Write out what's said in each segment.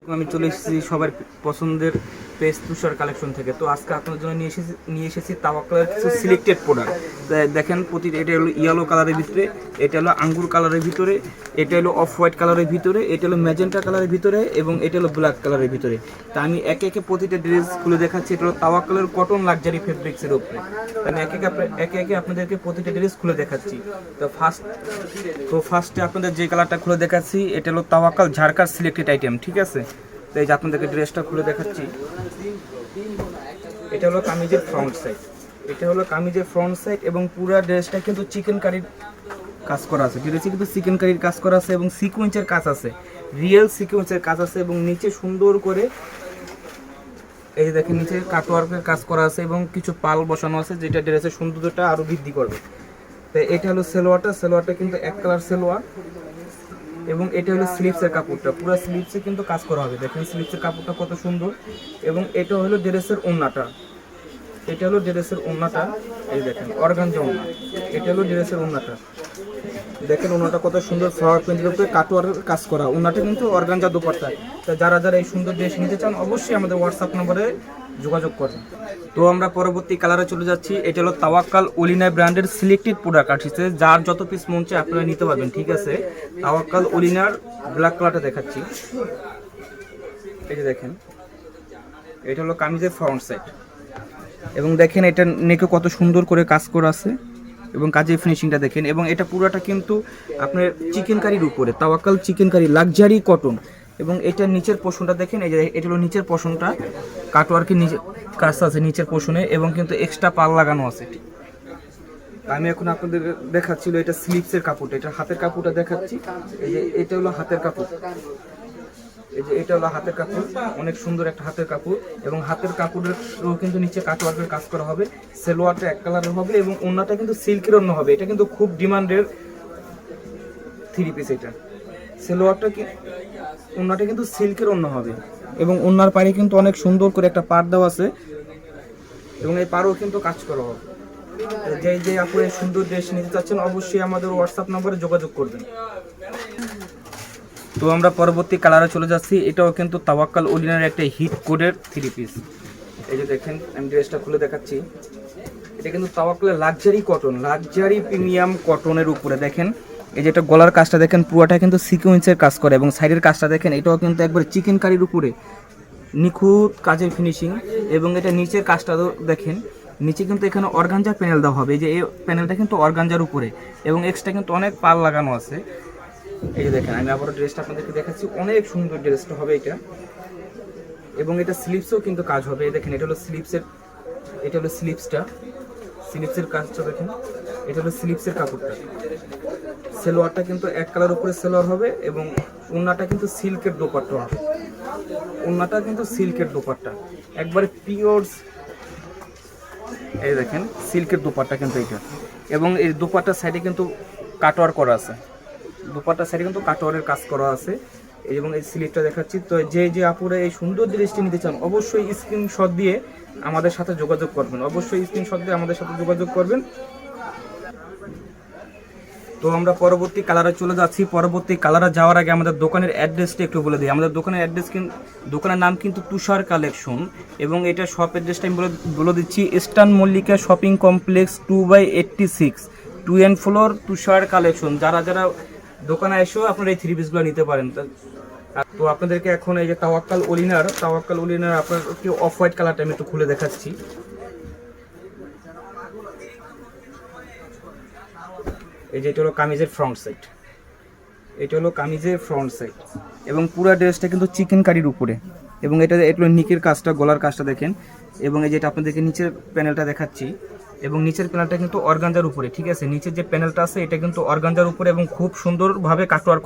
আমি চলে এসেছি সবার পছন্দের পেজ তুষার কালেকশন থেকে। তো আজকে আপনাদের জন্য নিয়ে এসেছি তাওয়াক্কালের কিছু সিলেক্টেড প্রোডাক্ট। দেখেন এটা হলো ইয়েলো কালারের ভিতরে, এটা হলো আঙ্গুর কালারের ভিতরে, এটা হলো অফ হোয়াইট কালারের ভিতরে, এটা হলো ম্যাজেন্টা কালারের ভিতরে এবং এটা হলো ব্ল্যাক কালারের ভিতরে। তা আমি একে একে প্রতিটা ড্রেস খুলে দেখাচ্ছি। এটা হলো তাওয়াক্কালের কটন লাক্সারি ফেব্রিক্সের উপরে। আমি একে একে আপনাদেরকে প্রতিটা ড্রেস খুলে দেখাচ্ছি। তো ফার্স্টে আপনাদের যে কালারটা খুলে দেখাচ্ছি এটা হলো তাওয়াক্কাল ঝাড়খার সিলেক্টেড আইটেম, ঠিক আছে। তো এই যে আপনাদেরকে ড্রেসটা খুলে দেখাচ্ছি। এটা হলো কামিজের ফ্রন্ট সাইড, এবং পুরো ড্রেসটা কিন্তু চিকেন কারির কাজ করা আছে। ড্রেসে কিন্তু চিকেন কারির কাজ করা আছে এবং সিকোয়েন্সের কাজ আছে, রিয়েল সিকোয়েন্সের কাজ আছে। এবং নিচে সুন্দর করে এই যে দেখেন নিচে কাটওয়ার্কের কাজ করা আছে এবং কিছু পাল বসানো আছে, যেটা ড্রেসের সৌন্দর্যটা আরো বৃদ্ধি করবে। তো এটা হলো সেলোয়ারটা কিন্তু এক কালার সেলোয়ার, এবং এটা হলো স্লিপসের কাপড়টা, পুরো স্লিপসে কিন্তু কাজ করা হবে। দেখেন স্লিপসের কাপড়টা কত সুন্দর। এবং এটা হলো ড্রেসের ওড়নাটা, এই দেখেন অর্গানজা ওড়না। এটা হলো ড্রেসের ওড়নাটা, দেখেন ওড়নাটা কত সুন্দর, ফ্লাওয়ার প্রিন্টের উপরে কাটওয়ার্কের কাজ করা। ওড়নাটা কিন্তু অর্গানজা দোপাট্টা। তো যারা এই সুন্দর ড্রেস নিতে চান অবশ্যই আমাদের হোয়াটসঅ্যাপ নম্বরে যোগাযোগ করবেন। তো আমরা পরবর্তী কালারে চলে যাচ্ছি। এটা হলো তাওয়াক্কাল অলিনা ব্র্যান্ডের সিলেক্টেড প্রোডাক্ট আসছে, যার যত পিস মন চায় আপনারা নিতে পারবেন, ঠিক আছে। তাওয়াক্কাল অলিনার ব্ল্যাক কালারটা দেখাচ্ছি। এই যে দেখেন এটা হলো কামিজের ফ্রন্ট সাইড, এবং দেখেন এটা নেকে কত সুন্দর করে কাজ করা আছে এবং কাজের ফিনিশিংটা দেখেন। এবং এটা পুরোটা কিন্তু আপনার চিকেন কারির উপরে, তাওয়াক্কাল চিকেন কারি লাক্সারি কটন। এবং এটার নিচের পোর্শনটা দেখেন, এই যে এটা হলো নিচের পোর্শনটা, কাটওয়ার্কের নিচে কাজ আছে নিচের পোর্শনে, এবং কিন্তু এক্সট্রা পাল লাগানো আছে। আমি এখন আপনাদের দেখাচ্ছিল এটা স্লিপসের কাপড়টা, এটা হাতের কাপড়টা দেখাচ্ছি। এই যে এটা হলো হাতের কাপড়, অনেক সুন্দর একটা হাতের কাপড়। এবং হাতের কাপড়ের কিন্তু নিচে কাটওয়ার্কের কাজ করা হবে। সেলোয়ারটা এক কালারের হবে এবং ওড়নাটা কিন্তু সিল্কের ওড়না হবে। এটা কিন্তু খুব ডিমান্ডের থ্রি পিস। এটা সেলোয়ারটা ওড়নাটা কিন্তু সিল্কের ওড়না হবে, এবং ওড়নার পাড়ে কিন্তু অনেক সুন্দর করে একটা পাড় দেওয়া আছে, এবং এই পাড়ও কিন্তু কাজ করা হবে। যে আপনি সুন্দর ড্রেস নিতে চাচ্ছেন অবশ্যই আমাদের হোয়াটসঅ্যাপ নম্বরে যোগাযোগ করবেন। তো আমরা পরবর্তী কালারে চলে যাচ্ছি। এটাও কিন্তু তাওয়াক্কাল অলিনার একটা হিট কোডের থ্রি পিস। এই যে দেখেন আমি ড্রেসটা খুলে দেখাচ্ছি। এটা কিন্তু তাওয়াক্কালের লাক্সারি প্রিমিয়াম কটনের উপরে। দেখেন এই যে এটা গলার কাজটা দেখেন, পুরোটা কিন্তু সিকোয়েন্সের কাজ করে, এবং সাইডের কাজটা দেখেন, এটাও কিন্তু একবার চিকেন কারির উপরে নিখুঁত কাজের ফিনিশিং। এবং এটা নিচের কাজটা দেখেন, নিচে কিন্তু এখানে অর্গানজার প্যানেল দেওয়া হবে। এই যে এই প্যানেলটা কিন্তু অর্গানজার উপরে, এবং এক্সট্রা কিন্তু অনেক পাল লাগানো আছে। এই যে দেখেন আমি আবারও ড্রেসটা আপনাদেরকে দেখাচ্ছি, অনেক সুন্দর ড্রেসটা হবে এটা। এবং এটা স্লিপসেও কিন্তু কাজ হবে। এই দেখেন এটা হলো স্লিপসের কাজটা দেখেন, এটা হলো স্লিপসের কাপড়টা। সেলোয়ারটা কিন্তু এক কালার উপরে সেলোয়ার হবে, এবং ওড়নাটা কিন্তু সিল্কের দোপাট্টা হবে। একবারে পিওর, এই দেখেন সিল্কের দোপাট্টা কিন্তু এটা। এবং এই দোপাট্টার সাইডে কিন্তু কাটওয়ার করা আছে, কাটওয়ারের কাজ করা আছে। এবং এই স্লিপটা দেখাচ্ছি। তো যে আপুরা এই সুন্দর ড্রেসটি নিতে চান অবশ্যই স্ক্রিনশট দিয়ে আমাদের সাথে যোগাযোগ করবেন। তো আমরা পরবর্তী কালারে চলে যাচ্ছি। পরবর্তী কালারে যাওয়ার আগে আমাদের দোকানের অ্যাড্রেসটা একটু বলে দিই। আমাদের দোকানের নাম কিন্তু তুষার কালেকশন, এবং এটা শপ অ্যাড্রেসটা আমি বলে দিচ্ছি। Eastern Mallika shopping complex 2/86, 2 end floor, Tushar collection. যারা দোকানে এসেও আপনারা এই থ্রি পিসগুলো নিতে পারেন। তো আপনাদেরকে এখন এই যে তাওয়াক্কাল অলিনার আপনার অফ হোয়াইট কালারটা আমি একটু খুলে দেখাচ্ছি। এই যে এটা হলো কামিজের ফ্রন্ট সাইড, এবং পুরো ড্রেসটা কিন্তু চিকেন কারির উপরে। এবং এটা হলো নিকের কাজটা, গলার কাজটা দেখেন। এবং এই যেটা আপনাদেরকে নিচের প্যানেলটা দেখাচ্ছি, এবং নিচের প্যানেলটা কিন্তু অর্গানজার উপরে, ঠিক আছে। নিচের যে প্যানেলটা আছে এটা কিন্তু অর্গানজার উপরে, এবং খুব সুন্দরভাবে কাটওয়ার্ক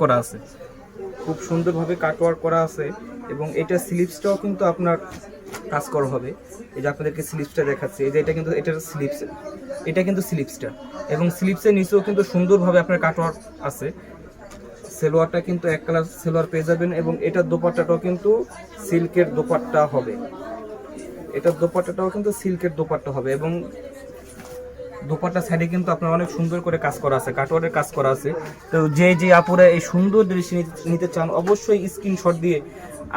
করা আছে। এবং এটা স্লিপসটাও কিন্তু আপনার কাজ করা হবে। এই যে আপনাদেরকে স্লিপসটা দেখাচ্ছি। এই যে এটা কিন্তু স্লিপসটা, এবং স্লিপসের নিচেও কিন্তু সুন্দরভাবে আপনার কাটওয়ার্ক আছে। সেলোয়ারটা কিন্তু এক কালার সেলোয়ার পেয়ে যাবেন, এবং এটার দোপাট্টাটাও কিন্তু সিল্কের দোপাট্টা হবে। এবং দোপাট্টা সাইডে কিন্তু আপনার অনেক সুন্দর করে কাজ করা আছে, কাটওয়ার্কের কাজ করা আছে। তো যে আপুরা এই সুন্দর ড্রেস নিতে চান অবশ্যই স্ক্রিনশট দিয়ে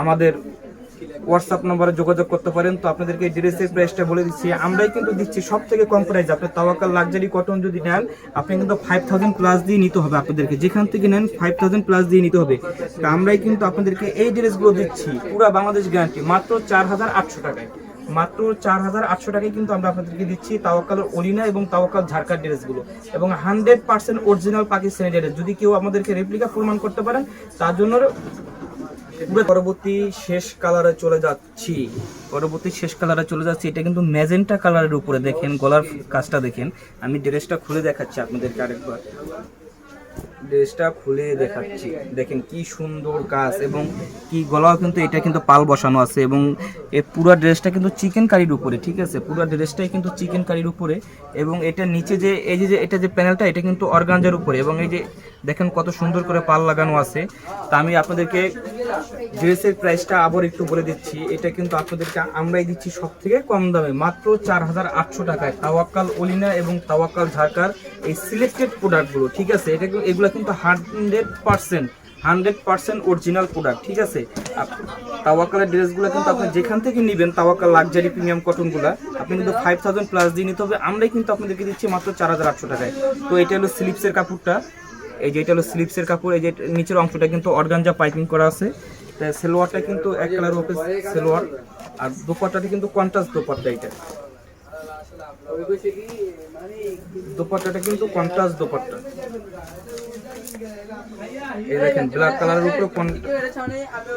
আমাদের হোয়াটসঅ্যাপ নম্বরে যোগাযোগ করতে পারেন। তো আপনাদেরকে ড্রেসের প্রাইসটা বলে দিচ্ছি, আমরাই কিন্তু দিচ্ছি সব থেকে কম প্রাইস। আপনি তাওয়াক্কাল লাক্সারি কটন যদি নেন আপনি কিন্তু 5000 প্লাস দিয়ে নিতে হবে, আপনাদেরকে যেখান থেকে নেন 5000 প্লাস দিয়ে নিতে হবে। তো আমরাই কিন্তু আপনাদেরকে এই ড্রেসগুলো দিচ্ছি পুরো বাংলাদেশ গ্যারান্টি মাত্র 4800 টাকায়। মাত্র 4800 টাকায় কিন্তু আমরা আপনাদেরকে দিচ্ছি তাওয়াক্কালের অলিনা এবং তাওয়াক্কাল ঝাড়খার ড্রেসগুলো, এবং 100% অরিজিনাল পাকিস্তানি ড্রেস। যদি কেউ আমাদেরকে রেপ্লিকা প্রমাণ করতে পারেন তার জন্য পরবর্তী শেষ কালারে চলে যাচ্ছি। এটা কিন্তু ম্যাজেন্টা কালারের উপরে, দেখেন গলার কাজটা দেখেন। আমি ড্রেসটা খুলে দেখাচ্ছি আপনাদেরকে আরেকবার, ড্রেসটা খুলে দেখাচ্ছি, দেখেন কি সুন্দর কাজ এবং কি গলাও কিন্তু এটা কিন্তু পাল বসানো আছে, এবং এই পুরো ড্রেসটা কিন্তু চিকেন কারির উপরে, ঠিক আছে, পুরো ড্রেসটাই কিন্তু চিকেন কারির উপরে। এবং এটা নিচে যে এই যে এটা যে প্যানেলটা এটা কিন্তু অর্গানজার উপরে, এবং এই যে দেখেন কত সুন্দর করে পাল লাগানো আছে। তা আমি আপনাদেরকে ড্রেসের প্রাইসটা আবার একটু বলে দিচ্ছি, এটা কিন্তু আপনাদেরকে আমরাই দিচ্ছি সব থেকে কম দামে মাত্র 4800 টাকায়। তাওয়াক্কাল অলিনা এবং তাওয়াক্কাল ঝাড়খার এই সিলেক্টেড প্রোডাক্টগুলো, ঠিক আছে, এগুলো কিন্তু 100% অরিজিনাল প্রোডাক্ট, ঠিক আছে। তাওয়াক্কালের ড্রেসগুলো কিন্তু আপনি যেখান থেকে নেবেন, তাওয়াক্কাল লাক্সারি প্রিমিয়াম কটনগুলো আপনি কিন্তু 5000 প্লাস দিয়ে নিতে হবে। আমরাই কিন্তু আপনাদেরকে দিচ্ছি মাত্র 4800 টাকায়। তো এটা হলো স্লিপসের কাপড়টা, এই যে এটা হলো স্লিপসের কাপড়, এই যে নিচের অংশটা কিন্তু অর্গানজা পাইপিং করা আছে। সেলোয়ারটা কিন্তু এক কালার ওপে সেলোয়ার, আর দোপাট্টাটা কিন্তু কন্ট্রাস্ট দোপাট্টা, এটা দোপাট্টাটা কিন্তু কন্ট্রাস্ট দোপাট্টা, এই দেখেন ব্ল্যাক কালারের উপরে,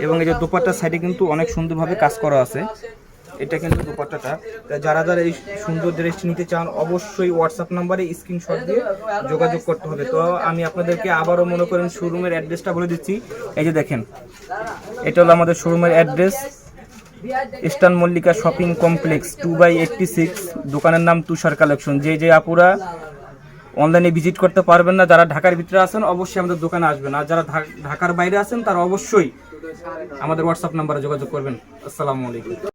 এবং এই যে দোপাট্টার সাইডে কিন্তু অনেক সুন্দরভাবে কাজ করা আছে। এটা কিন্তু দোপাট্টাটা। যারা যারা এই সুন্দর ড্রেসটি নিতে চান অবশ্যই হোয়াটসঅ্যাপ নাম্বারে স্ক্রিনশট দিয়ে যোগাযোগ করতে হবে। তো আমি আপনাদেরকে আবারও মনে করেন শোরুমের অ্যাড্রেসটা বলে দিচ্ছি, এই যে দেখেন এটা হলো আমাদের শোরুমের address, eastern Mallika shopping complex 2/86, দোকানের নাম তুষার কালেকশন। যে আপুরা অনলাইনে ভিজিট করতে পারবেন না, যারা ঢাকার ভিতরে আছেন অবশ্যই আমাদের দোকানে আসবেন, আর যারা ঢাকার বাইরে আছেন তারা অবশ্যই আমাদের হোয়াটসঅ্যাপ নাম্বারে যোগাযোগ করবেন। আসসালামু আলাইকুম।